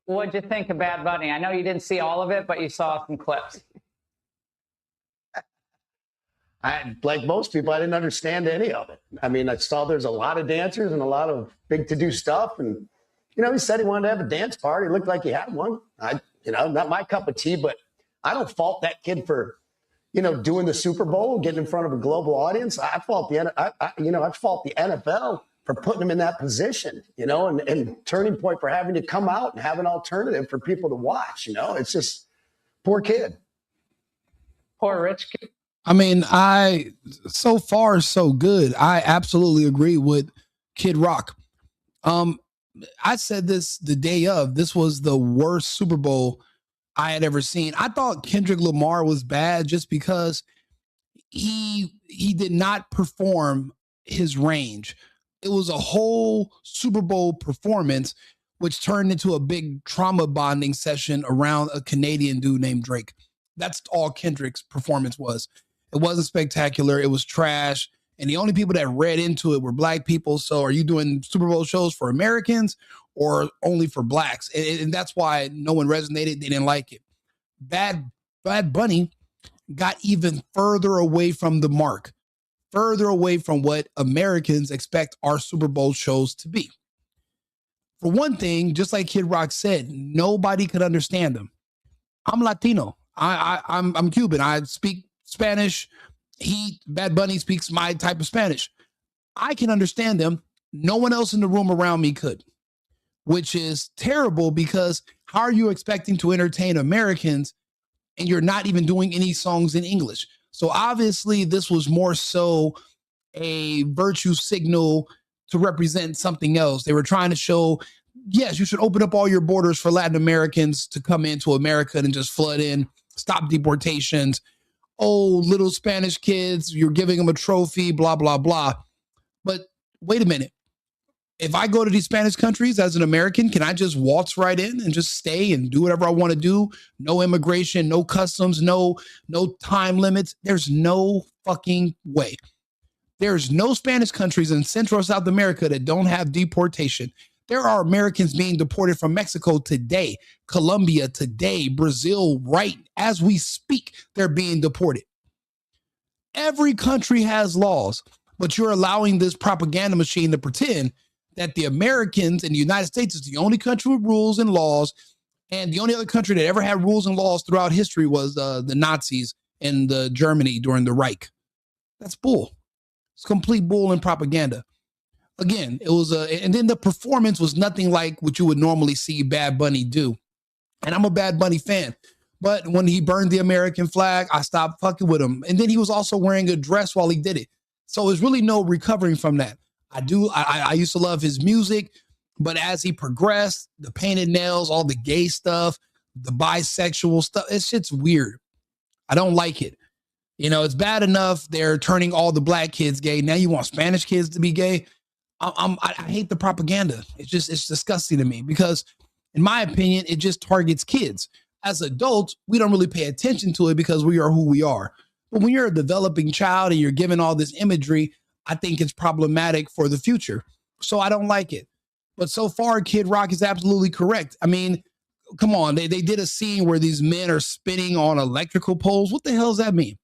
What'd you think of Bad Bunny? I know you didn't see all of it, but you saw some clips. Like most people, I didn't understand any of it. I mean, I saw there's a lot of dancers and a lot of big to-do stuff. And, he said he wanted to have a dance party. It looked like he had one. Not my cup of tea, but I don't fault that kid for, doing the Super Bowl, getting in front of a global audience. I fault the NFL for putting him in that position, and turning point for having to come out and have an alternative for people to watch. It's just poor kid. Poor rich kid. I mean, so far so good. I absolutely agree with Kid Rock. I said this the day of. This was the worst Super Bowl I had ever seen. I thought Kendrick Lamar was bad just because he did not perform his range. It was a whole Super Bowl performance, which turned into a big trauma bonding session around a Canadian dude named Drake. That's all Kendrick's performance was. It wasn't spectacular. It was trash. And the only people that read into it were black people. So are you doing Super Bowl shows for Americans or only for blacks? And that's why no one resonated. They didn't like it. Bad Bunny got even further away from the mark, further away from what Americans expect our Super Bowl shows to be. For one thing, just like Kid Rock said, nobody could understand him. I'm Latino. I'm Cuban. I speak Spanish. Bad Bunny speaks my type of Spanish. I can understand them. No one else in the room around me could, which is terrible because how are you expecting to entertain Americans and you're not even doing any songs in English? So obviously this was more so a virtue signal to represent something else. They were trying to show, yes, you should open up all your borders for Latin Americans to come into America and just flood in, stop deportations. Oh, little Spanish kids, you're giving them a trophy, blah, blah, blah. But wait a minute. If I go to these Spanish countries as an American, can I just waltz right in and just stay and do whatever I want to do? No immigration, no customs, no time limits. There's no fucking way. There's no Spanish countries in Central or South America that don't have deportation. There are Americans being deported from Mexico today, Colombia today, Brazil right as we speak, they're being deported. Every country has laws, but you're allowing this propaganda machine to pretend that the Americans and the United States is the only country with rules and laws, and the only other country that ever had rules and laws throughout history was the Nazis and Germany during the Reich. That's bull. It's complete bull and propaganda. Again, it was and then the performance was nothing like what you would normally see Bad Bunny do. And I'm a Bad Bunny fan, but when he burned the American flag, I stopped fucking with him. And then he was also wearing a dress while he did it. So there's really no recovering from that. I used to love his music, but as he progressed, the painted nails, all the gay stuff, the bisexual stuff, it's shit's weird. I don't like it. It's bad enough they're turning all the black kids gay. Now you want Spanish kids to be gay. I hate the propaganda. It's disgusting to me because in my opinion, it just targets kids. As adults, we don't really pay attention to it because we are who we are. But when you're a developing child and you're given all this imagery, I think it's problematic for the future. So I don't like it. But so far, Kid Rock is absolutely correct. I mean, come on. They did a scene where these men are spinning on electrical poles. What the hell does that mean?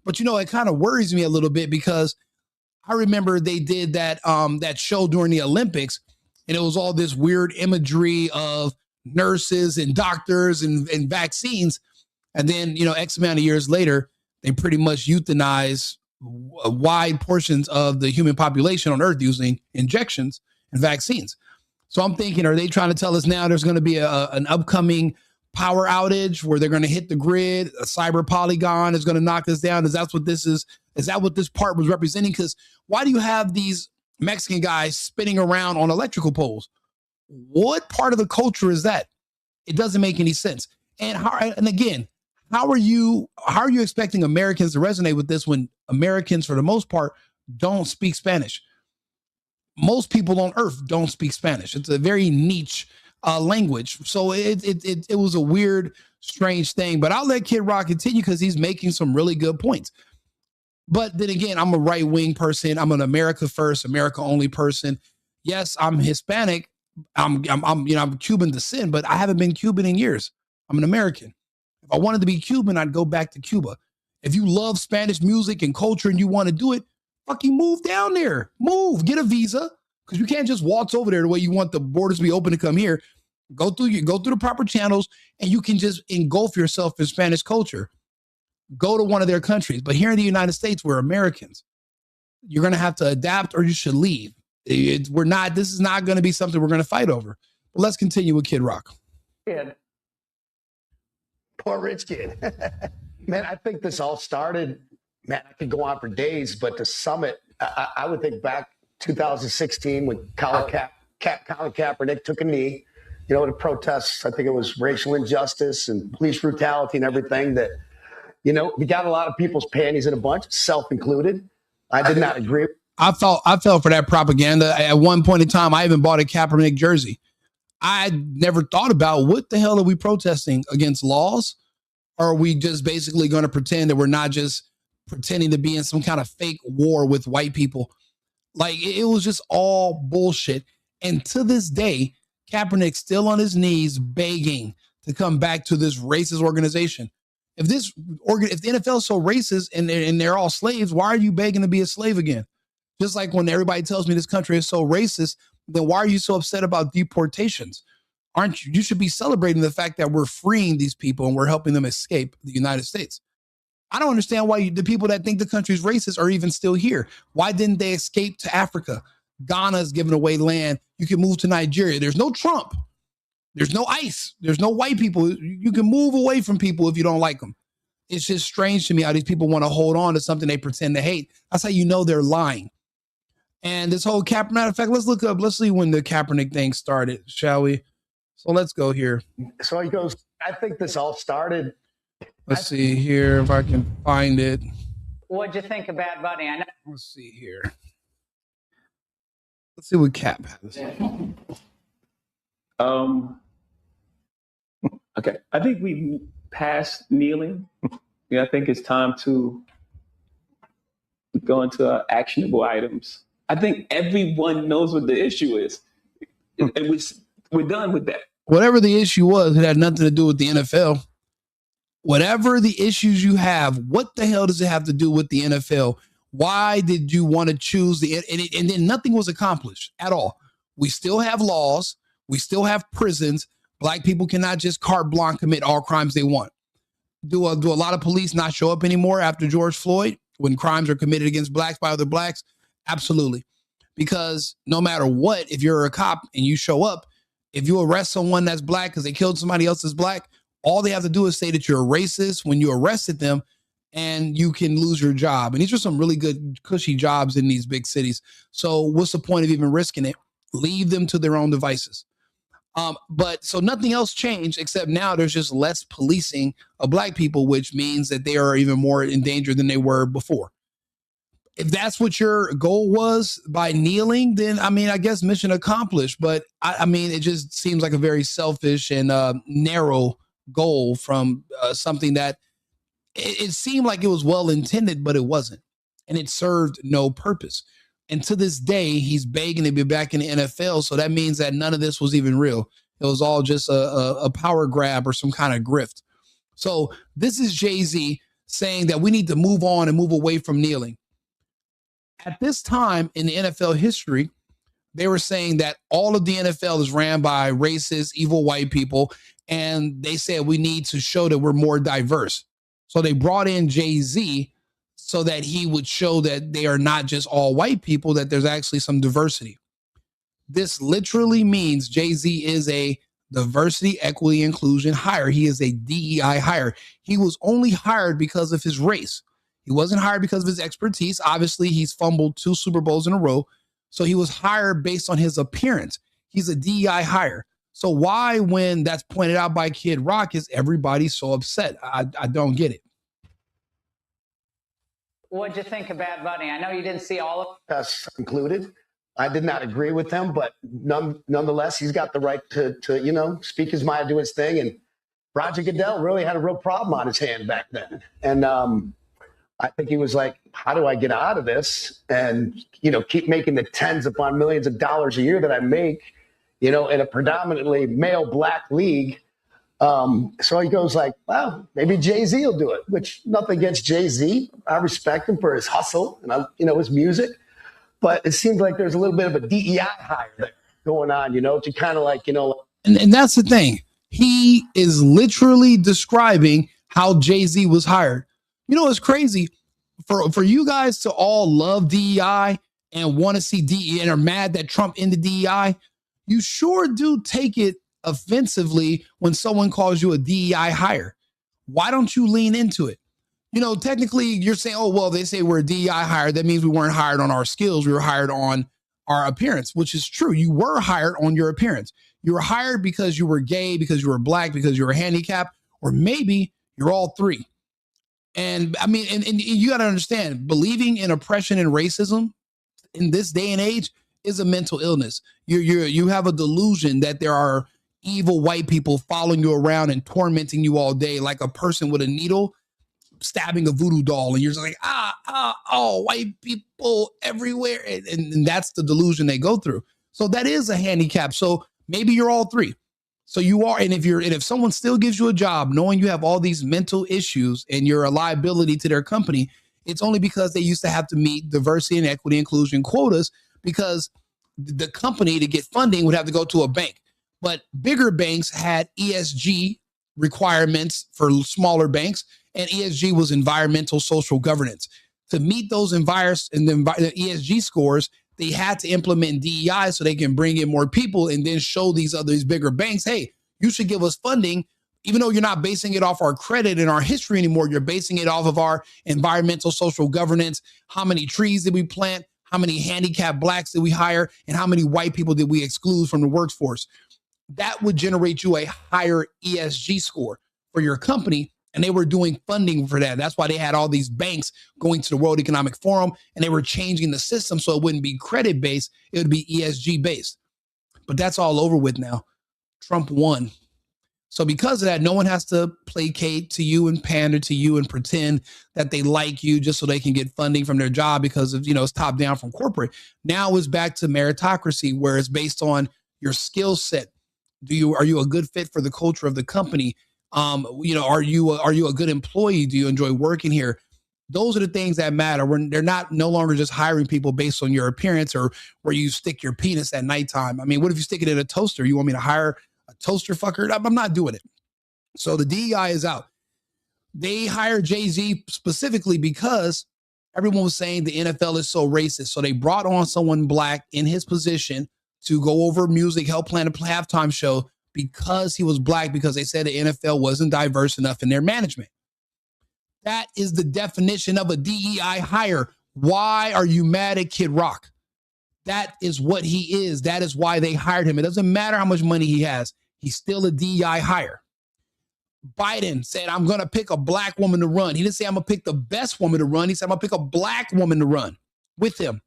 But, it kind of worries me a little bit because I remember they did that show during the Olympics, and it was all this weird imagery of nurses and doctors and vaccines. And then, X amount of years later, they pretty much euthanize wide portions of the human population on Earth using injections and vaccines. So I'm thinking, are they trying to tell us now there's going to be an upcoming power outage where they're going to hit the grid? A cyber polygon is going to knock us down. Is that what this is? Is that what this part was representing? Because why do you have these Mexican guys spinning around on electrical poles? What part of the culture is that? It doesn't make any sense. And again, how are you expecting Americans to resonate with this when Americans, for the most part, don't speak Spanish? Most people on Earth don't speak Spanish. It's a very niche language. So it was a weird, strange thing. But I'll let Kid Rock continue because he's making some really good points. But then again, I'm a right-wing person. I'm an America first, America only person. Yes, I'm Hispanic. I'm Cuban descent, but I haven't been Cuban in years. I'm an American. If I wanted to be Cuban, I'd go back to Cuba. If you love Spanish music and culture and you want to do it, fucking move down there. Move, get a visa, because you can't just waltz over there the way you want the borders to be open to come here. Go through the proper channels, and you can just engulf yourself in Spanish culture. Go to one of their countries. But here in the United States, we're Americans. You're going to have to adapt, or you should leave. We're not. This is not going to be something we're going to fight over. But let's continue with Kid Rock. Kid. Poor rich kid. Man, I think this all started, man, I could go on for days, but the summit, I would think back 2016 when Colin Kaepernick took a knee, you know, to protest, I think it was racial injustice and police brutality and everything that, you know, we got a lot of people's panties in a bunch, self-included. I did not agree. I fell for that propaganda. At one point in time, I even bought a Kaepernick jersey. I never thought about what the hell are we protesting against laws? Or are we just basically going to pretend that we're not just pretending to be in some kind of fake war with white people? Like, it was just all bullshit. And to this day, Kaepernick's still on his knees begging to come back to this racist organization. If the NFL is so racist and they're all slaves, why are you begging to be a slave again? Just like when everybody tells me this country is so racist, then why are you so upset about deportations? Aren't you? You should be celebrating the fact that we're freeing these people and we're helping them escape the United States. I don't understand why the people that think the country's racist are even still here. Why didn't they escape to Africa? Ghana's giving away land. You can move to Nigeria. There's no Trump. There's no ICE. There's no white people. You can move away from people if you don't like them. It's just strange to me how these people want to hold on to something they pretend to hate. That's how you know they're lying. And this whole Kaepernick, matter of fact, let's see when the Kaepernick thing started, shall we? So let's go here. So he goes, I think this all started. Let's see here if I can find it. What'd you think of Bad Bunny? I know. Let's see here. Let's see what Cap has. Okay. I think we passed kneeling. Yeah, I think it's time to go into actionable items. I think everyone knows what the issue is. And we're done with that. Whatever the issue was, it had nothing to do with the NFL. Whatever the issues you have, what the hell does it have to do with the NFL? Why did you want to choose and then nothing was accomplished at all. We still have laws. We still have prisons. Black people cannot just carte blanche commit all crimes they want. Do a lot of police not show up anymore after George Floyd when crimes are committed against blacks by other blacks? Absolutely. Because no matter what, if you're a cop and you show up, if you arrest someone that's black because they killed somebody else that's black, all they have to do is say that you're a racist when you arrested them, and you can lose your job. And these are some really good, cushy jobs in these big cities. So what's the point of even risking it? Leave them to their own devices. But so nothing else changed except now there's just less policing of black people, which means that they are even more in danger than they were before. If that's what your goal was by kneeling, then I mean, I guess mission accomplished. But I mean, it just seems like a very selfish and narrow goal from something that it seemed like it was well intended, but it wasn't. And it served no purpose. And to this day, he's begging to be back in the NFL. So that means that none of this was even real. It was all just a power grab or some kind of grift. So this is Jay-Z saying that we need to move on and move away from kneeling. At this time in the NFL history, they were saying that all of the NFL is ran by racist, evil white people. And they said we need to show that we're more diverse. So they brought in Jay-Z so that he would show that they are not just all white people, that there's actually some diversity. This literally means Jay-Z is a diversity, equity, inclusion hire. He is a DEI hire. He was only hired because of his race. He wasn't hired because of his expertise. Obviously, he's fumbled 2 Super Bowls in a row. So he was hired based on his appearance. He's a DEI hire. So why, when that's pointed out by Kid Rock, is everybody so upset? I don't get it. What'd you think of Bad Bunny? I know you didn't see all of Us included. I did not agree with him, but nonetheless, he's got the right to speak his mind, do his thing. And Roger Goodell really had a real problem on his hand back then. And I think he was like, how do I get out of this and, keep making the tens upon millions of dollars a year that I make, in a predominantly male black league. So he goes like, well, maybe Jay-Z will do it, which nothing against Jay-Z. I respect him for his hustle and, his music. But it seems like there's a little bit of a DEI hire there going on, to kind of like, And that's the thing. He is literally describing how Jay-Z was hired. It's crazy for you guys to all love DEI and want to see DEI and are mad that Trump ended DEI. You sure do take it offensively when someone calls you a DEI hire. Why don't you lean into it? Technically you're saying, oh, well, they say we're a DEI hire. That means we weren't hired on our skills. We were hired on our appearance, which is true. You were hired on your appearance. You were hired because you were gay, because you were black, because you were handicapped, or maybe you're all three. And I mean, and you got to understand, believing in oppression and racism in this day and age is a mental illness. You have a delusion that there are evil white people following you around and tormenting you all day, like a person with a needle stabbing a voodoo doll, and you're just like, white people everywhere, and that's the delusion they go through. So that is a handicap. So maybe you're all three. So you are, and if someone still gives you a job, knowing you have all these mental issues and you're a liability to their company, it's only because they used to have to meet diversity and equity inclusion quotas, because the company, to get funding, would have to go to a bank. But bigger banks had ESG requirements for smaller banks, and ESG was environmental social governance. To meet those the ESG scores, they had to implement DEI so they can bring in more people and then show these bigger banks, hey, you should give us funding, even though you're not basing it off our credit and our history anymore. You're basing it off of our environmental social governance. How many trees did we plant? How many handicapped blacks did we hire? And how many white people did we exclude from the workforce? That would generate you a higher ESG score for your company. And they were doing funding for that. That's why they had all these banks going to the World Economic Forum, and they were changing the system so it wouldn't be credit-based. It would be ESG-based. But that's all over with now. Trump won. So because of that, no one has to placate to you and pander to you and pretend that they like you just so they can get funding from their job because of, it's top down from corporate. Now it's back to meritocracy, where it's based on your skill set. Are you a good fit for the culture of the company? Are you a good employee? Do you enjoy working here? Those are the things that matter. When they're no longer just hiring people based on your appearance or where you stick your penis at nighttime. I mean, what if you stick it in a toaster? You want me to hire a toaster fucker? I'm not doing it. So the DEI is out. They hired Jay-Z specifically because everyone was saying the NFL is so racist. So they brought on someone black in his position to go over music, help plan a halftime show, because he was black, because they said the NFL wasn't diverse enough in their management. That is the definition of a DEI hire. Why are you mad at Kid Rock? That is what he is. That is why they hired him. It doesn't matter how much money he has. He's still a DEI hire. Biden said, I'm going to pick a black woman to run. He didn't say I'm going to pick the best woman to run. He said, I'm going to pick a black woman to run with him.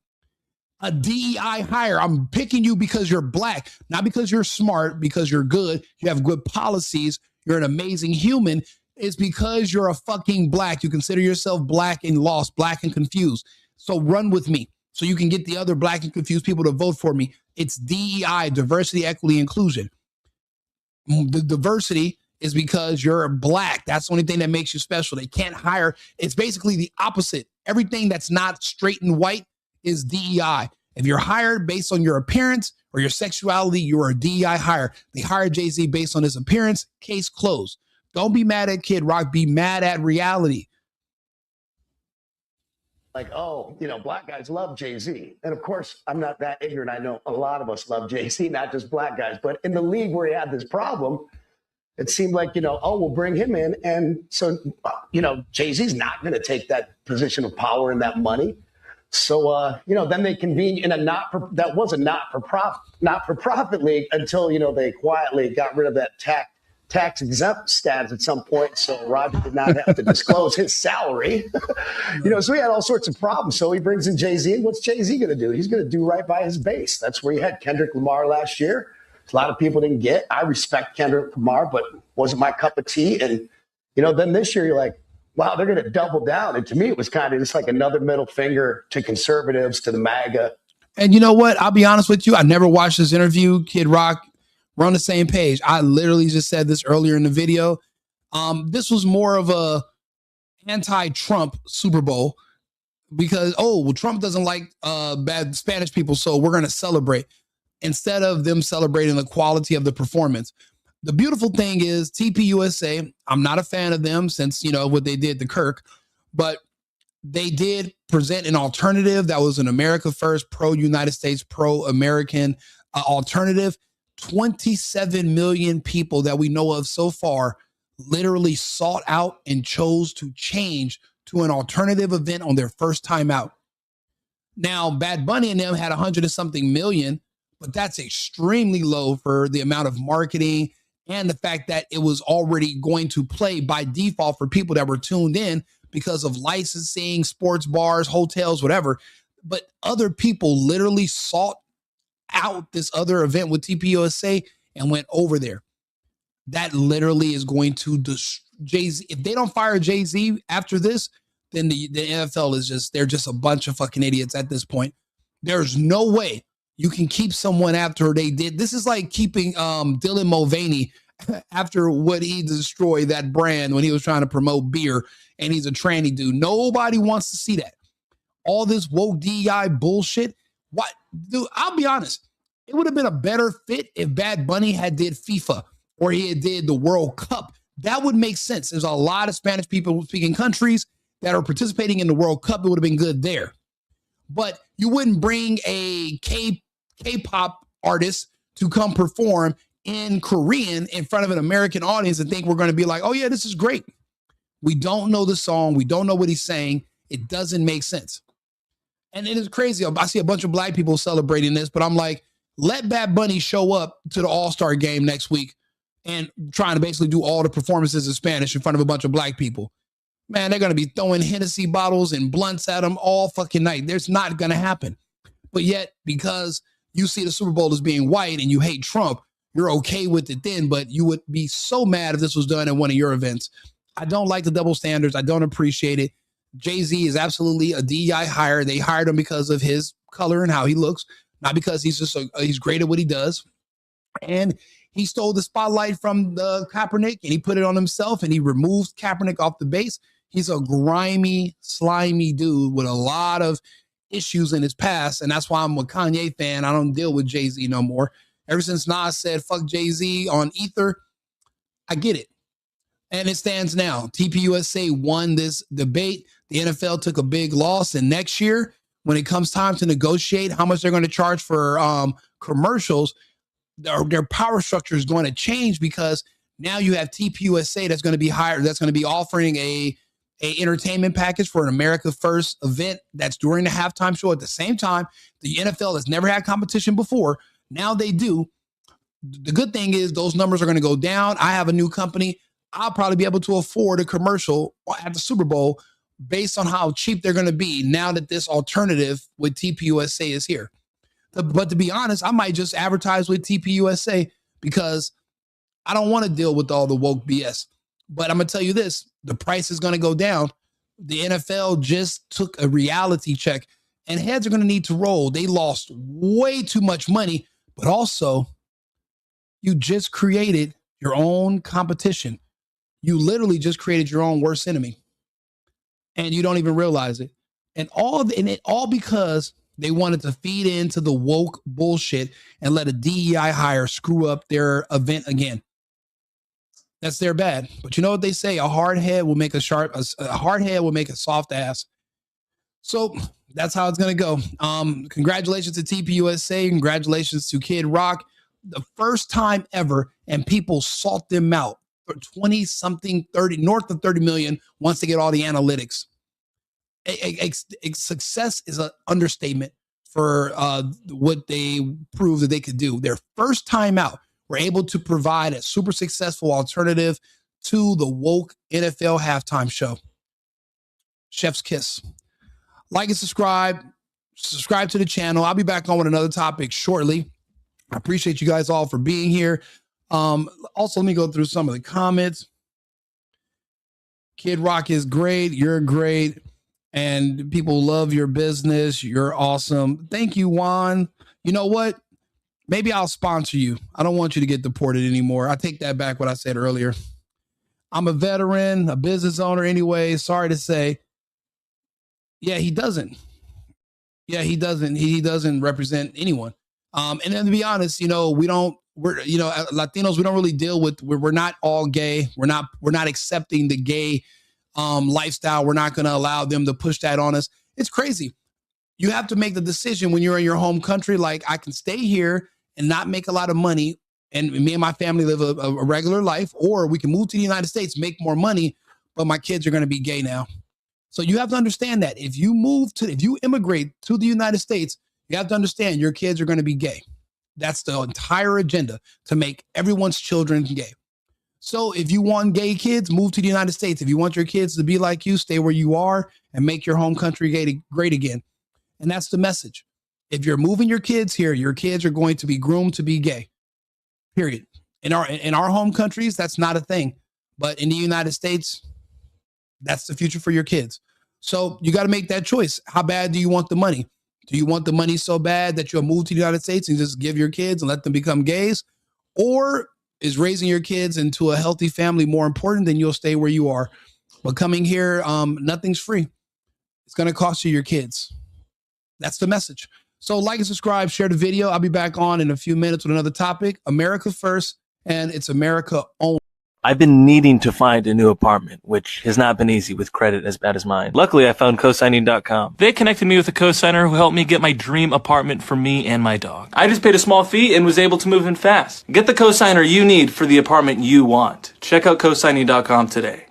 A DEI hire. I'm picking you because you're black, not because you're smart, because you're good, you have good policies, you're an amazing human. It's because you're a fucking black. You consider yourself black and lost, black and confused. So run with me so you can get the other black and confused people to vote for me. It's DEI, diversity, equity, inclusion. The diversity is because you're black. That's the only thing that makes you special. They can't hire. It's basically the opposite. Everything that's not straight and white is DEI. If you're hired based on your appearance or your sexuality, you're a DEI hire. They hired Jay-Z based on his appearance. Case closed. Don't be mad at Kid Rock. Be mad at reality. Like, black guys love Jay-Z. And of course, I'm not that ignorant. I know a lot of us love Jay-Z, not just black guys. But in the league where he had this problem, it seemed like, we'll bring him in. And so, Jay-Z's not going to take that position of power and that money. So, then they convened in a not for profit league until, they quietly got rid of that tax exempt status at some point. So Roger did not have to disclose his salary, so he had all sorts of problems. So he brings in Jay-Z. And what's Jay-Z going to do? He's going to do right by his base. That's where he had Kendrick Lamar last year. A lot of people didn't get. I respect Kendrick Lamar, but wasn't my cup of tea. And, then this year you're like, wow, they're going to double down. And to me, it was kind of just like another middle finger to conservatives, to the MAGA. And you know what? I'll be honest with you. I never watched this interview. Kid Rock, we're on the same page. I literally just said this earlier in the video. This was more of a anti-Trump Super Bowl because, Trump doesn't like bad Spanish people, so we're going to celebrate instead of them celebrating the quality of the performance. The beautiful thing is TPUSA, I'm not a fan of them since, what they did to Kirk, but they did present an alternative that was an America First, pro-United States, pro-American alternative. 27 million people that we know of so far literally sought out and chose to change to an alternative event on their first time out. Now, Bad Bunny and them had 100 and something million, but that's extremely low for the amount of marketing and the fact that it was already going to play by default for people that were tuned in because of licensing, sports bars, hotels, whatever. But other people literally sought out this other event with TPUSA and went over there. That literally is going to Jay-Z. If they don't fire Jay-Z after this, then the NFL is they're just a bunch of fucking idiots at this point. There's no way you can keep someone after they did. This is like keeping Dylan Mulvaney after what he destroyed that brand when he was trying to promote beer and he's a tranny dude. Nobody wants to see that. All this woke DEI bullshit. What, dude, I'll be honest. It would have been a better fit if Bad Bunny had did FIFA or he had did the World Cup. That would make sense. There's a lot of Spanish people speaking countries that are participating in the World Cup. It would have been good there. But you wouldn't bring a K-pop artist to come perform in Korean in front of an American audience and think we're going to be like, oh yeah, this is great. We don't know the song. We don't know what he's saying. It doesn't make sense. And it is crazy. I see a bunch of black people celebrating this, but I'm like, let Bad Bunny show up to the All-Star game next week and trying to basically do all the performances in Spanish in front of a bunch of black people. Man, they're going to be throwing Hennessy bottles and blunts at them all fucking night. There's not going to happen. But yet, because you see the Super Bowl as being white and you hate Trump, you're okay with it then, but you would be so mad if this was done at one of your events. I don't like the double standards. I don't appreciate it. Jay-Z is absolutely a DEI hire. They hired him because of his color and how he looks, not because he's he's great at what he does. And he stole the spotlight from the Kaepernick and he put it on himself and he removed Kaepernick off the base. He's a grimy, slimy dude with a lot of issues in his past. And that's why I'm a Kanye fan. I don't deal with Jay-Z no more. Ever since Nas said, fuck Jay-Z on Ether, I get it. And it stands now. TPUSA won this debate. The NFL took a big loss. And next year, when it comes time to negotiate how much they're going to charge for commercials, their power structure is going to change because now you have TPUSA that's going to be hired, that's going to be offering a entertainment package for an America First event that's during the halftime show. At the same time, the NFL has never had competition before. Now they do. The good thing is those numbers are going to go down. I have a new company. I'll probably be able to afford a commercial at the Super Bowl based on how cheap they're going to be now that this alternative with TPUSA is here. But to be honest, I might just advertise with TPUSA because I don't want to deal with all the woke BS. But I'm going to tell you this, the price is going to go down. The NFL just took a reality check and heads are going to need to roll. They lost way too much money, but also you just created your own competition. You literally just created your own worst enemy and you don't even realize it. And it all because they wanted to feed into the woke bullshit and let a DEI hire screw up their event again. That's their bad. But you know what they say? A hard head will make a soft ass. So that's how it's going to go. Congratulations to TPUSA. Congratulations to Kid Rock. The first time ever, and people sought them out for 20 something, 30, north of 30 million once they get all the analytics. Success is an understatement for what they proved that they could do. Their first time out, were able to provide a super successful alternative to the woke NFL halftime show. Chef's kiss. Like and subscribe to the channel. I'll be back on with another topic shortly. I appreciate you guys all for being here. Also, let me go through some of the comments. Kid Rock is great. You're great. and people love your business. You're awesome. Thank you, Juan. You know what? Maybe I'll sponsor you. I don't want you to get deported anymore. I take that back what I said earlier. I'm a veteran, a business owner anyway. Sorry to say. Yeah, he doesn't. Yeah, he doesn't. He doesn't represent anyone. And then to be honest, Latinos, we don't really deal with, we're not all gay. We're not accepting the gay lifestyle. We're not going to allow them to push that on us. It's crazy. You have to make the decision when you're in your home country. Like, I can stay here and not make a lot of money, and me and my family live a regular life, or we can move to the United States, make more money, but my kids are going to be gay now. So you have to understand that if you immigrate to the United States, you have to understand your kids are going to be gay. That's the entire agenda, to make everyone's children gay. So if you want gay kids, move to the United States. If you want your kids to be like you, stay where you are and make your home country great again. And that's the message. If you're moving your kids here, your kids are going to be groomed to be gay. Period. In our home countries, that's not a thing. But in the United States, that's the future for your kids. So you got to make that choice. How bad do you want the money? Do you want the money so bad that you'll move to the United States and just give your kids and let them become gays? Or is raising your kids into a healthy family more important than you'll stay where you are? But coming here, nothing's free. It's going to cost you your kids. That's the message. So like and subscribe, share the video. I'll be back on in a few minutes with another topic. America first, and it's America only. I've been needing to find a new apartment, which has not been easy with credit as bad as mine. Luckily, I found cosigning.com. They connected me with a cosigner who helped me get my dream apartment for me and my dog. I just paid a small fee and was able to move in fast. Get the cosigner you need for the apartment you want. Check out cosigning.com today.